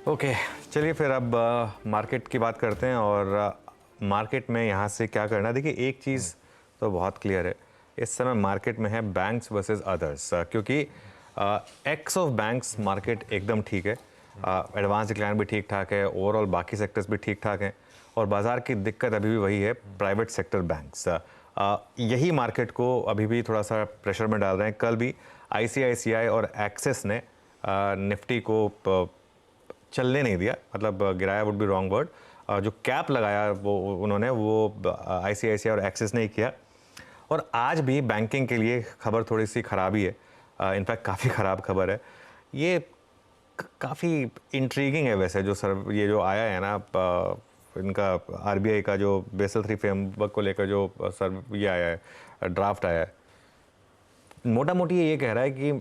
Okay, चलिए फिर अब मार्केट की बात करते हैं और मार्केट में यहाँ से क्या करना है। देखिए, एक चीज़ तो बहुत क्लियर है, इस समय मार्केट में है बैंक्स वर्सेस अदर्स, क्योंकि एक्स ऑफ बैंक्स मार्केट एकदम ठीक है, एडवांस डिक्लाइन भी ठीक ठाक है, ओवरऑल बाकी सेक्टर्स भी ठीक ठाक हैं और बाज़ार की दिक्कत अभी भी वही है, प्राइवेट सेक्टर बैंक्स। यही मार्केट को अभी भी थोड़ा सा प्रेशर में डाल रहे हैं। कल भी आईसीआईसीआई और एक्सिस ने निफ्टी को चलने नहीं दिया, मतलब गिराया वुड बी रॉन्ग वर्ड। जो कैप लगाया वो उन्होंने, वो आईसीआईसीआई और एक्सिस ने ही किया। और आज भी बैंकिंग के लिए खबर थोड़ी सी ख़राब ही है, इनफैक्ट काफ़ी ख़राब खबर है। ये काफ़ी इंट्रीगिंग है वैसे, जो सर ये जो आया है ना, इनका आरबीआई का जो बेसल 3 फ्रेमवर्क को लेकर जो सर ये आया है, ड्राफ्ट आया है, मोटा मोटी ये कह रहा है कि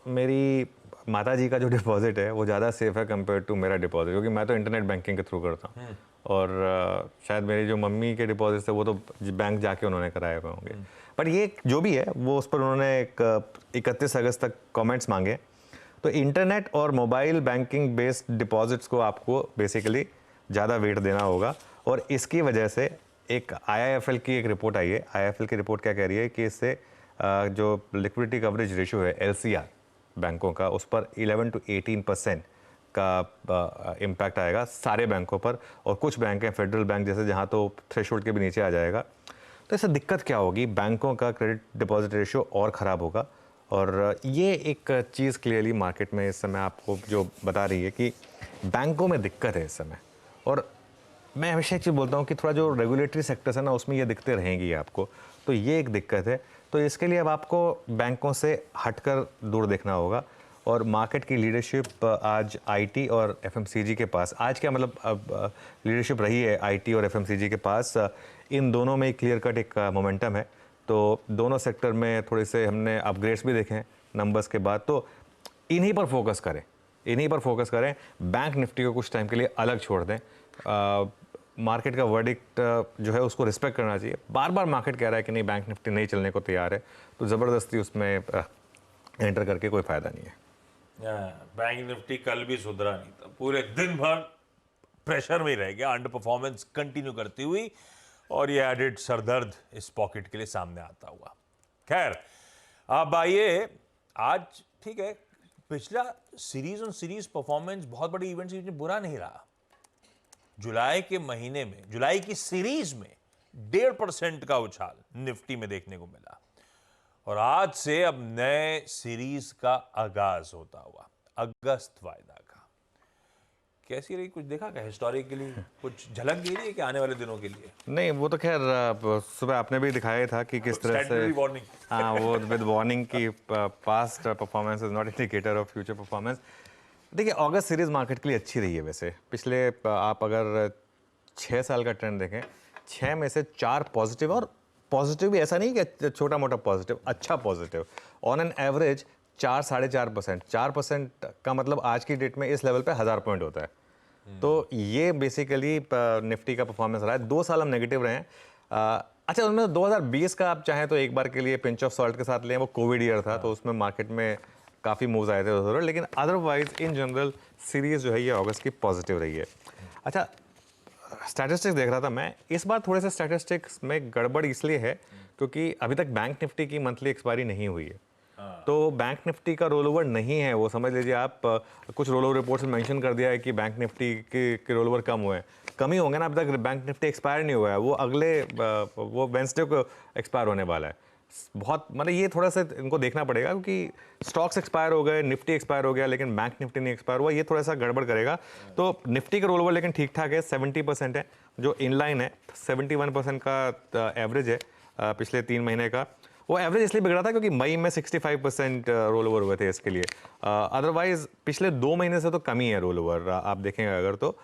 मेरी माता जी का जो डिपॉजिट है वो ज़्यादा सेफ है कंपेयर टू मेरा डिपॉजिट, क्योंकि मैं तो इंटरनेट बैंकिंग के थ्रू करता हूँ और शायद मेरी जो मम्मी के डिपॉजिट थे वो तो बैंक जाके उन्होंने कराए हुए होंगे। बट ये जो भी है वो, उस पर उन्होंने एक 31 अगस्त तक कमेंट्स मांगे। तो इंटरनेट और मोबाइल बैंकिंग बेस्ड डिपॉजिट्स को आपको बेसिकली ज़्यादा वेट देना होगा और इसकी वजह से एक आईआईएफएल की एक रिपोर्ट आई है। आईआईएफएल की रिपोर्ट क्या कह रही है कि इससे जो लिक्विडिटी कवरेज रेशियो है, एलसीआर बैंकों का, उस पर 11 to 18% का इम्पैक्ट आएगा सारे बैंकों पर। और कुछ बैंक हैं, फेडरल बैंक जैसे, जहां तो थ्रेशोल्ड के भी नीचे आ जाएगा। तो इससे दिक्कत क्या होगी, बैंकों का क्रेडिट डिपॉजिट रेशियो और ख़राब होगा। और ये एक चीज़ क्लियरली मार्केट में इस समय आपको जो बता रही है कि बैंकों में दिक्कत है इस समय। और मैं हमेशा एक चीज़ बोलता हूँ कि थोड़ा जो रेगुलेटरी सेक्टर्स है ना, उसमें ये दिक्कतें रहेंगी आपको, तो ये एक दिक्कत है। तो इसके लिए अब आपको बैंकों से हटकर दूर देखना होगा और मार्केट की लीडरशिप आज आईटी और एफएमसीजी के पास, आज क्या मतलब अब लीडरशिप रही है आईटी और एफएमसीजी के पास, इन दोनों में क्लियर कट एक मोमेंटम है। तो दोनों सेक्टर में थोड़े से हमने अपग्रेड्स भी देखे हैं नंबर्स के बाद, तो इन्हीं पर फोकस करें, इन्हीं पर फोकस करें। बैंक निफ्टी को कुछ टाइम के लिए अलग छोड़ दें। मार्केट का वर्डिक्ट जो है उसको रिस्पेक्ट करना चाहिए। बार बार मार्केट कह रहा है कि नहीं बैंक निफ्टी नहीं चलने को तैयार है, तो ज़बरदस्ती उसमें एंटर करके कोई फ़ायदा नहीं है। बैंक निफ्टी कल भी सुधरा नहीं था, पूरे दिन भर प्रेशर में ही रह गया, अंडर परफॉर्मेंस कंटिन्यू करती हुई, और ये एडिड सरदर्द इस पॉकेट के लिए सामने आता हुआ। खैर, अब आइए, आज ठीक है, पिछला सीरीज ऑन सीरीज परफॉर्मेंस बहुत बड़ी इवेंट सीरीज में बुरा नहीं रहा। जुलाई के महीने में, जुलाई की सीरीज में 1.5% का उछाल निफ्टी में देखने को मिला और आज से अब नए सीरीज का आगाज होता हुआ, अगस्त वायदा का। कैसी रही, कुछ देखा क्या हिस्टोरिकली, कुछ झलक दे रही है कि आने वाले दिनों के लिए? नहीं, वो तो खैर सुबह आपने भी दिखाया था कि किस तरह से वार्निंग, हाँ, वो विद वार्निंग की past performance is not indicator of future performance. देखिए, अगस्त सीरीज मार्केट के लिए अच्छी रही है वैसे। पिछले आप अगर 6 साल का ट्रेंड देखें, 6 में से 4 पॉजिटिव, और पॉजिटिव भी ऐसा नहीं कि छोटा मोटा पॉजिटिव, अच्छा पॉजिटिव। ऑन एन एवरेज 4-4.5%, 4% का मतलब आज की डेट में इस लेवल पे 1000 पॉइंट होता है। तो ये बेसिकली निफ्टी का परफॉर्मेंस रहा है। 2 साल हम नेगेटिव रहे हैं। अच्छा, उनमें 2020 का आप चाहें तो एक बार के लिए पिंच ऑफ सॉल्ट के साथ लें, वो कोविड ईयर था, तो उसमें मार्केट में काफ़ी मूव्स आए थे उधर, लेकिन अदरवाइज इन जनरल सीरीज जो है ये अगस्त की पॉजिटिव रही है। अच्छा, स्टैटिस्टिक्स देख रहा था मैं, इस बार थोड़े से स्टैटिस्टिक्स में गड़बड़ इसलिए है क्योंकि अभी तक बैंक निफ्टी की मंथली एक्सपायरी नहीं हुई है। तो बैंक निफ्टी का रोल ओवर नहीं है, वो समझ लीजिए आप। कुछ रोल ओवर रिपोर्ट्स में मेंशन कर दिया है कि बैंक निफ्टी के रोल ओवर कम हुए हैं, कम ही होंगे ना, अभी तक बैंक निफ्टी एक्सपायर नहीं हुआ है, वो अगले वो वेंसडे को एक्सपायर होने वाला है। बहुत मतलब ये थोड़ा सा इनको देखना पड़ेगा, क्योंकि स्टॉक्स एक्सपायर हो गए, निफ्टी एक्सपायर हो गया, लेकिन बैंक निफ्टी नहीं एक्सपायर हुआ, ये थोड़ा सा गड़बड़ करेगा। तो निफ्टी का रोल ओवर लेकिन ठीक ठाक है, 70% है, जो इनलाइन है। 71% का एवरेज है पिछले 3 महीने का। वो एवरेज इसलिए बिगड़ा था क्योंकि मई में 65% रोल ओवर हुए थे इसके लिए। अदरवाइज पिछले 2 महीने से तो कम ही है रोल ओवर, आप देखेंगे अगर तो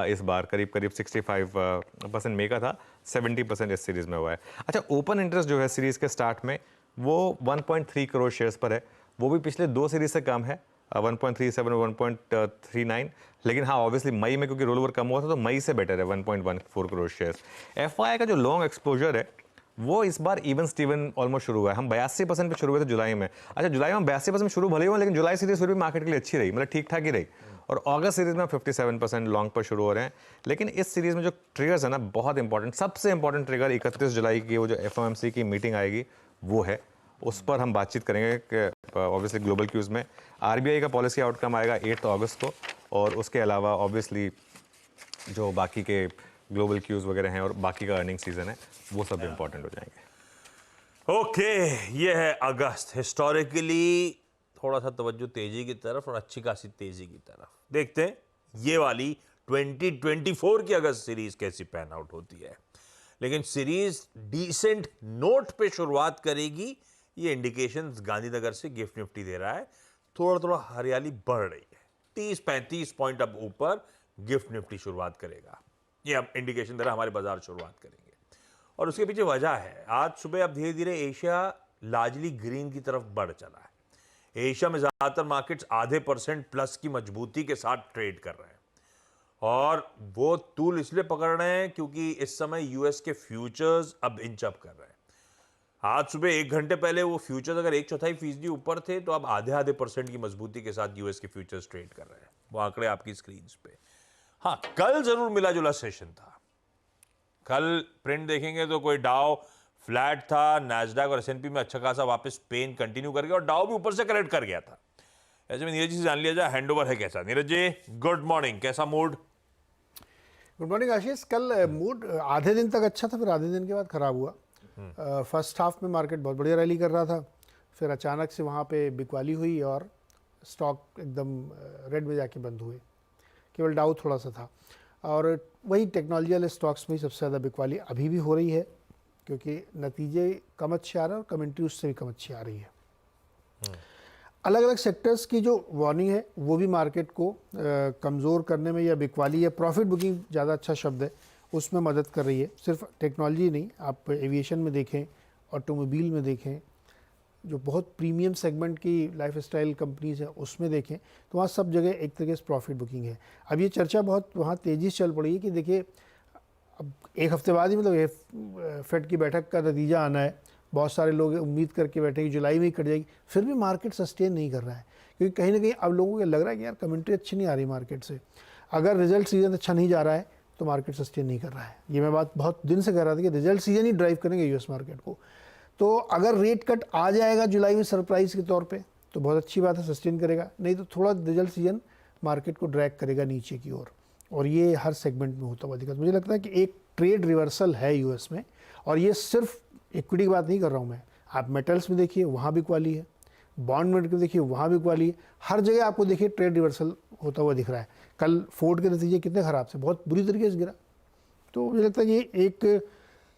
इस बार करीब 65% मई का था, 70% इस सीरीज में हुआ है। अच्छा, ओपन इंटरेस्ट जो है सीरीज के स्टार्ट में वो 1.3 करोड़ शेयर्स पर है, वो भी पिछले 2 सीरीज से कम है, 1.37 और 1.39। लेकिन हाँ, ऑब्वियसली मई में क्योंकि रोल ओवर कम हुआ था तो मई से बेटर है 1.14 करोड़ शेयर्स। एफआई का जो लॉन्ग एक्सपोजर है वो इस बार इवन स्टीवन ऑलमोस्ट शुरू हुआ है। हम 82% पे शुरू हुए थे जुलाई में। अच्छा, जुलाई में 82% शुरू भले हुए, लेकिन जुलाई सीरीज फिर भी मार्केट के लिए अच्छी रही, मतलब ठीक ठाक ही रही। और अगस्त सीरीज में 57% लॉन्ग पर शुरू हो रहे हैं। लेकिन इस सीरीज में जो ट्रिगर्स है ना, बहुत इंपॉर्टेंट, सबसे इंपॉर्टेंट ट्रिगर 31 जुलाई की वो जो FOMC की मीटिंग आएगी वो है। उस पर हम बातचीत करेंगे कि ऑब्वियसली ग्लोबल क्यूज में RBI का पॉलिसी आउटकम आएगा 8 अगस्त को, और उसके अलावा ऑब्वियसली जो बाकी के ग्लोबल क्यूज वगैरह हैं और बाकी का अर्निंग सीजन है वो सब इंपॉर्टेंट हो जाएंगे। ओके, ये है अगस्त। हिस्टोरिकली थोड़ा सा तवज्जो तेजी की तरफ और अच्छी खासी तेजी की तरफ। देखते हैं ये वाली 2024 की अगस्त सीरीज कैसी पैन आउट होती है। लेकिन सीरीज डिसेंट नोट पे शुरुआत करेगी, ये इंडिकेशंस गांधीनगर से गिफ्ट निफ्टी दे रहा है। थोड़ा थोड़ा हरियाली बढ़ रही है, 30-35 पॉइंट अब ऊपर गिफ्ट निफ्टी शुरुआत करेगा। ये अब इंडिकेशन दे रहा है हमारे बाजार शुरुआत करेंगे। और उसके पीछे वजह है, आज सुबह अब धीरे धीरे एशिया लार्जली ग्रीन की तरफ बढ़ चला है। एशिया में ज्यादातर मार्केट्स आधे % प्लस की मजबूती के साथ ट्रेड कर रहे हैं, और वो तूल इसलिए पकड़ रहे हैं क्योंकि इस समय यूएस के फ्यूचर्स अब इंच अप कर रहे हैं। आज सुबह 1 घंटे पहले वो फ्यूचर्स अगर 1/4% ऊपर थे, तो अब आधे % की मजबूती के साथ यूएस के फ्यूचर्स ट्रेड कर रहे हैं। वो आंकड़े आपकी स्क्रीन पे। हाँ, कल जरूर मिला जुला सेशन था। कल प्रिंट देखेंगे तो कोई डाउ फ्लैट था, नैस्डैक और S&P में अच्छा खासा वापस पेन कंटिन्यू कर गया, और डाउ भी ऊपर से करेक्ट कर गया था। ऐसे में नीरज जी से जान लिया जाए हैंड ओवर है कैसा। नीरज जी, गुड मॉर्निंग, कैसा मूड? गुड मॉर्निंग आशीष। कल मूड आधे दिन तक अच्छा था, फिर आधे दिन के बाद खराब हुआ। फर्स्ट हाफ में मार्केट बहुत बढ़िया रैली कर रहा था, फिर अचानक से वहाँ पे बिकवाली हुई और स्टॉक एकदम रेड में जाके बंद हुए। केवल डाउ थोड़ा सा था, और वही टेक्नोलॉजी वाले स्टॉक्स में ही सबसे ज़्यादा बिकवाली अभी भी हो रही है, क्योंकि नतीजे कम अच्छे आ रहे हैं और कमेंट्री उससे भी कम अच्छी आ रही है। अलग अलग सेक्टर्स की जो वार्निंग है वो भी मार्केट को कमज़ोर करने में, या बिकवाली या प्रॉफिट बुकिंग ज़्यादा अच्छा शब्द है, उसमें मदद कर रही है। सिर्फ टेक्नोलॉजी नहीं, आप एविएशन में देखें, ऑटोमोबाइल में देखें, जो बहुत प्रीमियम सेगमेंट की लाइफस्टाइल कंपनीज हैं उसमें देखें, तो वहाँ सब जगह एक तरीके से प्रॉफिट बुकिंग है। अब ये चर्चा बहुत वहाँ तेज़ी से चल पड़ी है कि देखिए अब 1 हफ्ते बाद ही मतलब ये फेड की बैठक का नतीजा आना है। बहुत सारे लोग उम्मीद करके बैठे कि जुलाई में ही कट जाएगी, फिर भी मार्केट सस्टेन नहीं कर रहा है, क्योंकि कहीं ना कहीं अब लोगों को लग रहा है कि यार कमेंट्री अच्छी नहीं आ रही मार्केट से। अगर रिजल्ट सीजन अच्छा नहीं जा रहा है तो मार्केट सस्टेन नहीं कर रहा है। ये मैं बात बहुत दिन से कह रहा था कि रिजल्ट सीजन ही ड्राइव करेंगे यूएस मार्केट को। तो अगर रेट कट आ जाएगा जुलाई में सरप्राइज के तौर पे तो बहुत अच्छी बात है, सस्टेन करेगा, नहीं तो थोड़ा रिजल्ट सीजन मार्केट को ड्रैग करेगा नीचे की ओर, और ये हर सेगमेंट में होता हुआ दिखा। मुझे लगता है कि एक ट्रेड रिवर्सल है यूएस में, और ये सिर्फ इक्विटी की बात नहीं कर रहा हूँ मैं। आप मेटल्स में देखिए, वहाँ भी क्वाली है, बॉन्ड मार्केट में देखिए, वहाँ भी क्वाली है, हर जगह आपको देखिए ट्रेड रिवर्सल होता हुआ दिख रहा है। कल फोर्ड के नतीजे कितने ख़राब थे, बहुत बुरी तरीके से गिरा। तो मुझे लगता है ये एक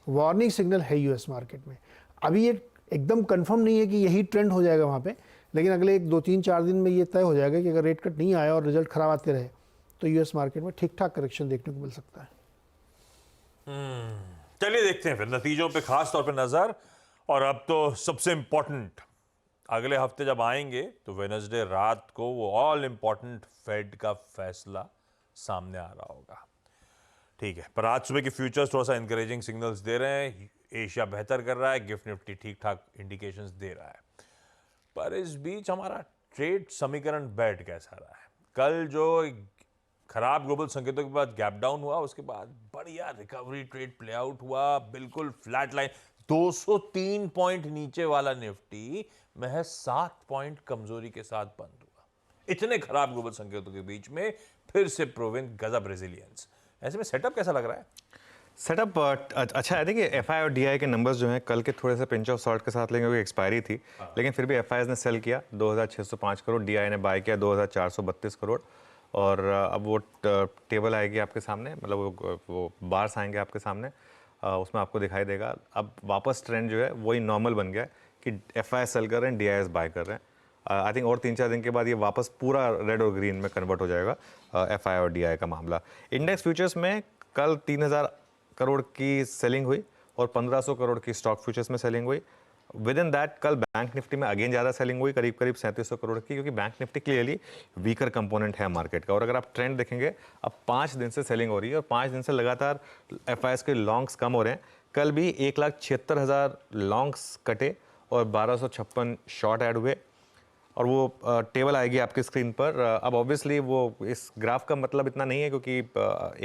वार्निंग सिग्नल है यूएस मार्केट में। अभी ये एकदम कंफर्म नहीं है कि यही ट्रेंड हो जाएगा वहाँ पे, लेकिन अगले 2-3-4 दिन में ये तय हो जाएगा कि अगर रेट कट नहीं आया और रिजल्ट खराब आते रहे तो यूएस मार्केट में ठीक ठाक करेक्शन देखने को मिल सकता है। चलिए देखते हैं फिर नतीजों पे खास तौर पे नजर। और अब तो सबसे इंपॉर्टेंट, अगले हफ्ते जब आएंगे तो वेडनेसडे रात को वो ऑल इंपॉर्टेंट फेड का फैसला सामने आ रहा होगा। ठीक है, पर आज सुबह के फ्यूचर्स थोड़ा सा इंकरेजिंग सिग्नल्स दे रहे हैं। एशिया बेहतर कर रहा है, गिफ्ट निफ्टी ठीक ठाक इंडिकेशंस दे रहा है। पर इस बीच हमारा ट्रेड समीकरण बैठ कैसा रहा है? कल जो खराब ग्लोबल संकेतों के बाद गैप डाउन हुआ, उसके बाद बढ़िया रिकवरी ट्रेड प्ले आउट हुआ, बिल्कुल फ्लैट लाइन। 203 पॉइंट नीचे वाला निफ्टी महज 7 पॉइंट कमजोरी के साथ बंद हुआ। इतने खराब ग्लोबल संकेतों के बीच में फिर से प्रूवन गजब रेजिलियंस। ऐसे में सेटअप कैसा लग रहा है? सेटअप अच्छा है। देखिए एफआई और डीआई के नंबर्स जो हैं कल के थोड़े से पिंच ऑफ सॉल्ट के साथ लेंगे, क्योंकि एक्सपायरी थी, लेकिन फिर भी एफआई ने सेल किया 2605 करोड़, डीआई ने बाय किया 2432 करोड़। और अब वो टेबल आएगी आपके सामने, मतलब वो बार्स आएंगे आपके सामने, उसमें आपको दिखाई देगा। अब वापस ट्रेंड जो है वही नॉर्मल बन गया है कि एफआई सेल कर रहे हैं, डीआई बाय कर रहे हैं। आई थिंक और 3-4 दिन के बाद ये वापस पूरा रेड और ग्रीन में कन्वर्ट हो जाएगा एफआई और डीआई का मामला। इंडेक्स फ्यूचर्स में कल 3000 करोड़ की सेलिंग हुई और 1500 करोड़ की स्टॉक फ्यूचर्स में सेलिंग हुई। विद इन दैट कल बैंक निफ्टी में अगेन ज़्यादा सेलिंग हुई, करीब 3700 करोड़ की, क्योंकि bank Nifty clearly weaker component है मार्केट का। और अगर आप ट्रेंड देखेंगे, अब 5 दिन से सेलिंग हो रही है और 5 दिन से लगातार एफआईएस के लॉन्ग्स कम हो रहे हैं। कल भी 1,76,000 लॉन्ग्स कटे और 1256 शॉर्ट ऐड हुए। और वो टेबल आएगी आपकी स्क्रीन पर। अब ऑब्वियसली वो इस ग्राफ का मतलब इतना नहीं है क्योंकि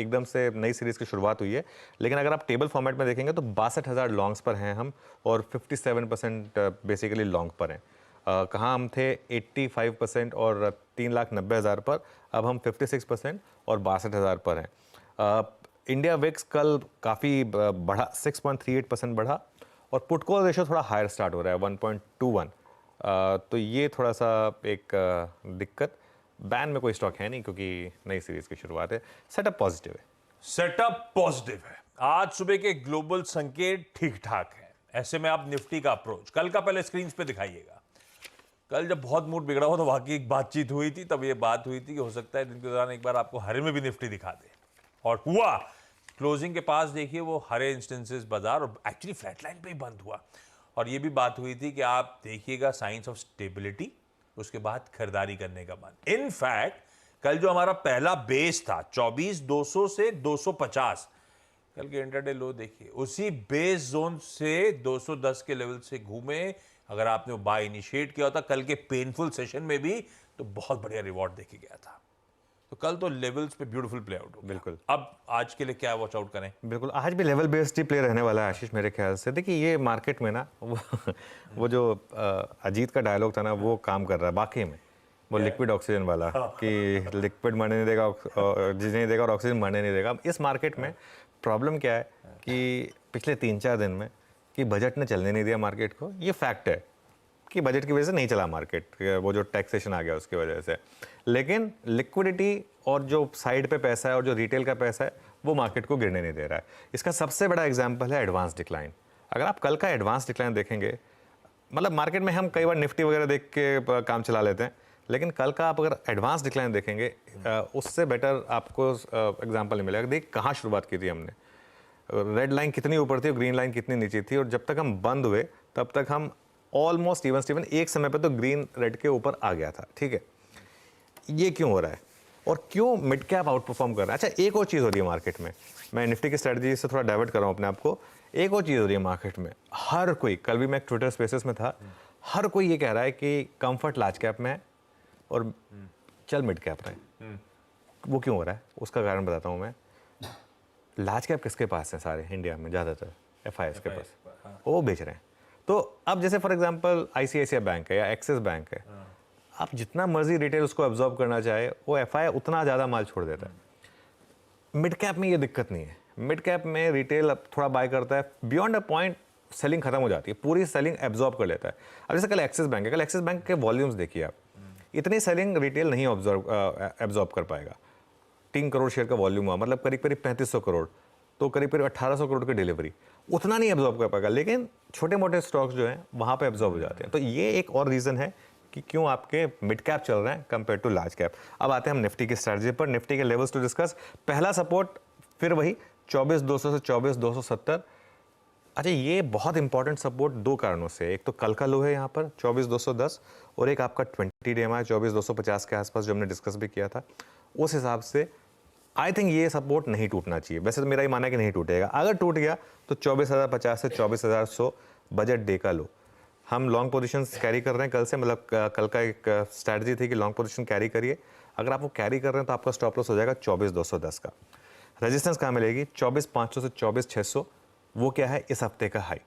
एकदम से नई सीरीज़ की शुरुआत हुई है, लेकिन अगर आप टेबल फॉर्मेट में देखेंगे तो 62,000 लॉन्ग्स पर हैं हम और 57% बेसिकली लॉन्ग पर हैं। कहाँ हम थे 85% और 3,90,000 पर, अब हम 56% और 62,000 पर हैं। इंडिया विक्स कल काफ़ी बढ़ा, 6.38% बढ़ा और पुट कॉल रेशियो थोड़ा हायर स्टार्ट हो रहा है 1.21। तो ये थोड़ा सा एक दिक्कत। बैन में कोई स्टॉक है नहीं क्योंकि नई सीरीज की शुरुआत है। सेटअप पॉजिटिव है। सेटअप पॉजिटिव है। आज सुबह के ग्लोबल संकेत ठीक ठाक है। ऐसे में आप निफ्टी का अप्रोच कल का पहले स्क्रीन पे दिखाइएगा। कल जब बहुत मूड बिगड़ा हो तो वाकई एक बातचीत हुई थी, तब ये बात हुई थी कि हो सकता है दिन के दौरान एक बार आपको हरे में भी निफ्टी दिखा दे, और हुआ। क्लोजिंग के पास देखिए वो हरे इंस्टेंसेस बाजार और एक्चुअली फ्लैटलाइन पे ही बंद हुआ। और ये भी बात हुई थी कि आप देखिएगा साइंस ऑफ स्टेबिलिटी, उसके बाद खरीदारी करने का मन। इनफैक्ट कल जो हमारा पहला बेस था 24,200 से 250, कल के इंटरडे लो देखिए उसी बेस जोन से 210 के लेवल से घूमे। अगर आपने वो बाय इनिशिएट किया होता कल के पेनफुल सेशन में भी तो बहुत बढ़िया रिवॉर्ड देके गया था। तो कल तो लेवल्स पे ब्यूटीफुल प्ले आउट हो गया। बिल्कुल। अब आज के लिए क्या वॉच आउट करें? बिल्कुल, आज भी लेवल बेस्ड ही प्ले रहने वाला है आशीष मेरे ख्याल से। देखिए ये मार्केट में ना वो जो अजीत का डायलॉग था ना वो काम कर रहा है वाकई में। वो लिक्विड ऑक्सीजन वाला कि लिक्विड मरने नहीं देगा, ऑक्सीजन नहीं देगा और ऑक्सीजन मरने नहीं देगा। इस मार्केट में प्रॉब्लम क्या है कि पिछले 3-4 दिन में कि बजट ने चलने नहीं दिया मार्केट को। ये फैक्ट है कि बजट की वजह से नहीं चला मार्केट, वो जो टैक्सेशन आ गया उसकी वजह से। लेकिन लिक्विडिटी और जो साइड पे पैसा है और जो रिटेल का पैसा है वो मार्केट को गिरने नहीं दे रहा है। इसका सबसे बड़ा एग्जांपल है एडवांस डिक्लाइन। अगर आप कल का एडवांस डिक्लाइन देखेंगे, मतलब मार्केट में हम कई बार निफ्टी वगैरह देख के काम चला लेते हैं, लेकिन कल का आप अगर एडवांस डिक्लाइन देखेंगे उससे बेटर आपको एग्जाम्पल नहीं मिलेगा। देख कहाँ शुरुआत की थी हमने, रेड लाइन कितनी ऊपर थी और ग्रीन लाइन कितनी नीचे थी, और जब तक हम बंद हुए तब तक हम ऑलमोस्ट इवन स्टीवन, एक समय पे तो ग्रीन रेड के ऊपर आ गया था। ठीक है, ये क्यों हो रहा है और क्यों मिड कैप आउट परफॉर्म कर रहा है? अच्छा, एक और चीज़ हो रही है मार्केट में, मैं निफ्टी की स्ट्रेटजी से थोड़ा डाइवर्ट कर रहा हूँ अपने आप को। एक और चीज़ हो रही है मार्केट में, हर कोई, कल भी मैं ट्विटर स्पेसेस में था, हर कोई ये कह रहा है कि कंफर्ट लार्ज कैप में है और चल मिड कैप में। वो क्यों हो रहा है उसका कारण बताता हूँ मैं। लार्ज कैप किसके पास है सारे इंडिया में? ज़्यादातर FIs के पास, वो बेच रहे हैं। तो अब जैसे फॉर एग्जांपल ICICI बैंक है या एक्सिस बैंक है, आप जितना मर्जी रिटेल उसको एब्जॉर्ब करना चाहे वो FI उतना ज़्यादा माल छोड़ देता है। मिड कैप में ये दिक्कत नहीं है। मिड कैप में रिटेल अब थोड़ा बाय करता है, बियॉन्ड अ पॉइंट सेलिंग खत्म हो जाती है, पूरी सेलिंग एब्जॉर्ब कर लेता है। अब जैसे कल एक्सिस बैंक है, कल एक्सिस बैंक के वॉल्यूम्स देखिए आप, इतनी सेलिंग रिटेल नहीं एब्जॉर्ब कर पाएगा। 3 करोड़ शेयर का वॉल्यूम हुआ, मतलब करीब करीब 3500 करोड़, तो करीब करीब 1800 करोड़ की डिलीवरी, उतना नहीं एब्जॉर्ब कर पाएगा। लेकिन छोटे मोटे स्टॉक्स जो हैं वहाँ पे एब्जॉर्ब हो जाते हैं। तो ये एक और रीज़न है कि क्यों आपके मिड कैप चल रहे हैं कंपेयर टू लार्ज कैप। अब आते हैं हम निफ्टी की स्ट्रैटेजी पर, निफ्टी के लेवल्स टू डिस्कस। पहला सपोर्ट फिर वही 24,200 से 24,270। अच्छा, ये बहुत इंपॉर्टेंट सपोर्ट दो कारणों से। एक तो कल का लो है यहाँ पर 24,210 और एक आपका 20 डे EMI 24,250 के आसपास जो हमने डिस्कस भी किया था। उस हिसाब से आई थिंक ये सपोर्ट नहीं टूटना चाहिए। वैसे तो मेरा ही मानना है कि नहीं टूटेगा। अगर टूट गया तो 24,050 से 24,100 बजट डे का लो। हम लॉन्ग पोजीशंस कैरी कर रहे हैं कल से, मतलब कल का एक स्ट्रैटेजी थी कि लॉन्ग पोजीशन कैरी करिए। अगर आप वो कैरी कर रहे हैं तो आपका स्टॉप लॉस हो जाएगा 24,210 का। रेजिस्टेंस कहाँ मिलेगी? 24,500 से 24,600। वो क्या है? इस हफ्ते का हाई।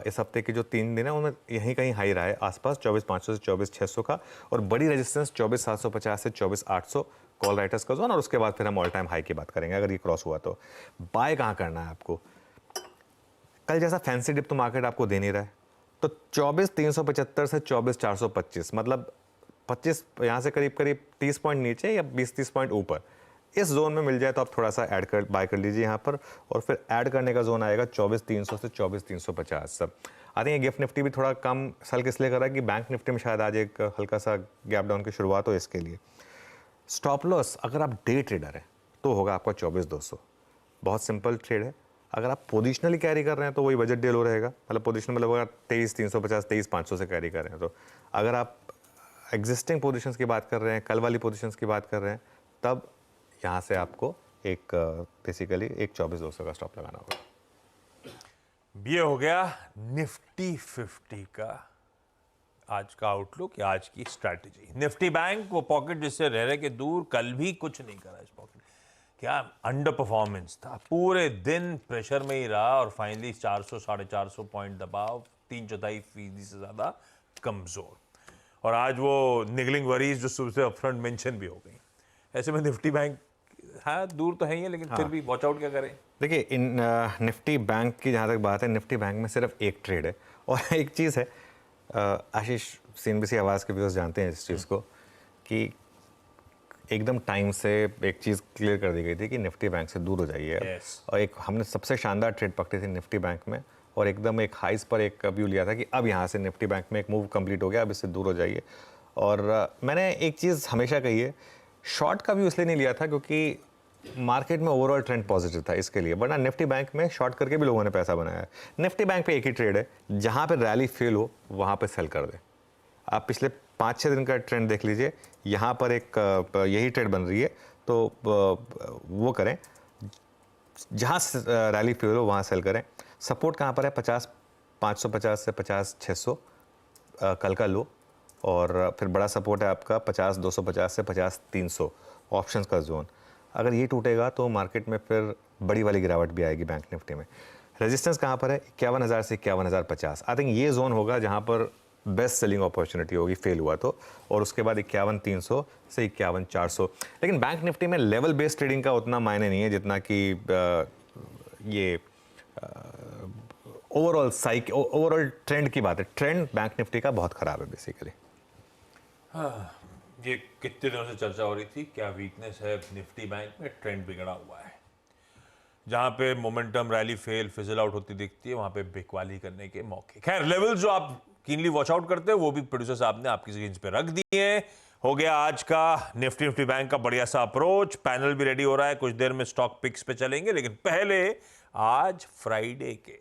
इस हफ्ते के जो 3 दिन है उनमें यहीं कहीं हाई रहा है आसपास 24,500 से 24,600 का। और बड़ी रेजिस्टेंस 24,750 से 24,800 कॉल राइटर्स का जोन। और उसके बाद फिर हम ऑल टाइम हाई की बात करेंगे अगर ये क्रॉस हुआ तो। बाय कहाँ करना है आपको? कल जैसा फैंसी डिप तो मार्केट आपको दे नहीं रहा है, तो 24,375 से 24,425, मतलब 25 यहाँ से करीब करीब 30 पॉइंट नीचे या 20-30 पॉइंट ऊपर, इस जोन में मिल जाए तो आप थोड़ा सा बाय कर लीजिए यहाँ पर। और फिर ऐड करने का जोन आएगा 24,300 से 24,350 सब। आई थिंक गिफ्ट निफ्टी भी थोड़ा कम सेल किस लिए कर रहा है कि बैंक निफ्टी में शायद आज एक हल्का सा गैप डाउन की शुरुआत हो, इसके लिए। स्टॉप लॉस अगर आप डे ट्रेडर हैं तो होगा आपका 24,200, बहुत सिंपल ट्रेड है। अगर आप पोजिशनली कैरी कर रहे हैं तो वही बजट डे लो रहेगा, मतलब पोजिशनल मतलब अगर 23,350 23,500 से कैरी कर रहे हैं तो। अगर आप एग्जिस्टिंग पोजीशंस की बात कर रहे हैं, कल वाली पोजीशंस की बात कर रहे हैं, तब यहाँ से आपको एक बेसिकली एक 24,200 का स्टॉप लगाना होगा। ये हो गया निफ्टी 50 का। आज का आउटलुक या आज की स्ट्रैटेजी। निफ्टी बैंक वो पॉकेट जिससे रह रहे के दूर, कल भी कुछ नहीं करा इस पॉकेट, क्या अंडर परफॉर्मेंस था, पूरे दिन प्रेशर में ही रहा और फाइनली 400 450 पॉइंट दबाव, 3/4% से ज्यादा कमजोर। और आज वो निगलिंग वरीज जो सुबह से अपफ्रंट मेंशन भी हो गई। ऐसे में निफ्टी बैंक हाँ दूर तो है ही है, लेकिन फिर भी वॉच आउट क्या करें। देखिए इन निफ्टी बैंक की जहाँ तक बात है, निफ्टी बैंक में सिर्फ एक ट्रेड है और एक चीज़ है, आशीष CNBC आवाज़ के व्यूअर्स जानते हैं इस चीज़ को कि एकदम टाइम से एक चीज़ क्लियर कर दी गई थी कि निफ्टी बैंक से दूर हो जाइए। Yes. और एक हमने सबसे शानदार ट्रेड पकड़ी थी निफ्टी बैंक में और एकदम एक हाइस पर एक व्यू लिया था कि अब यहाँ से निफ्टी बैंक में एक मूव कंप्लीट हो गया, अब इससे दूर हो जाइए। और मैंने एक चीज़ हमेशा कही है, शॉर्ट का व्यू इसलिए नहीं लिया था क्योंकि मार्केट में ओवरऑल ट्रेंड पॉजिटिव था इसके लिए, वरना निफ्टी बैंक में शॉर्ट करके भी लोगों ने पैसा बनाया है। निफ्टी बैंक पे एक ही ट्रेड है, जहाँ पे रैली फेल हो वहाँ पे सेल कर दे। आप पिछले 5-6 दिन का ट्रेंड देख लीजिए, यहाँ पर एक यही ट्रेड बन रही है, तो वो करें, जहाँ रैली फेल हो वहाँ सेल करें। सपोर्ट कहाँ पर है, 550 से 50-600 कल का लो, और फिर बड़ा सपोर्ट है आपका 50-250 से 50-300 ऑप्शंस का जोन। अगर ये टूटेगा तो मार्केट में फिर बड़ी वाली गिरावट भी आएगी बैंक निफ्टी में। रेजिस्टेंस कहाँ पर है, 51,000 से 51,050। आई थिंक ये जोन होगा जहाँ पर बेस्ट सेलिंग अपॉर्चुनिटी होगी फेल हुआ तो, और उसके बाद 51,300 से 51,400। लेकिन बैंक निफ्टी में लेवल बेस्ड ट्रेडिंग का उतना मायने नहीं है जितना कि ये ओवरऑल ट्रेंड की बात है। ट्रेंड बैंक निफ्टी का बहुत खराब है बेसिकली। हाँ, ये कितने दिनों से चर्चा हो रही थी, क्या वीकनेस है निफ्टी बैंक में, ट्रेंड बिगड़ा हुआ है। जहां पे momentum rally fail fizzle out होती दिखती है, वहां पे बिकवाली करने के मौके। खैर, लेवल जो आप कीनली वॉच आउट करते हैं वो भी प्रोड्यूसर साहब ने आपकी स्क्रीन पे रख दिए। हो गया आज का निफ्टी बैंक का बढ़िया सा अप्रोच। पैनल भी रेडी हो रहा है, कुछ देर में स्टॉक पिक्स पे चलेंगे, लेकिन पहले आज फ्राइडे के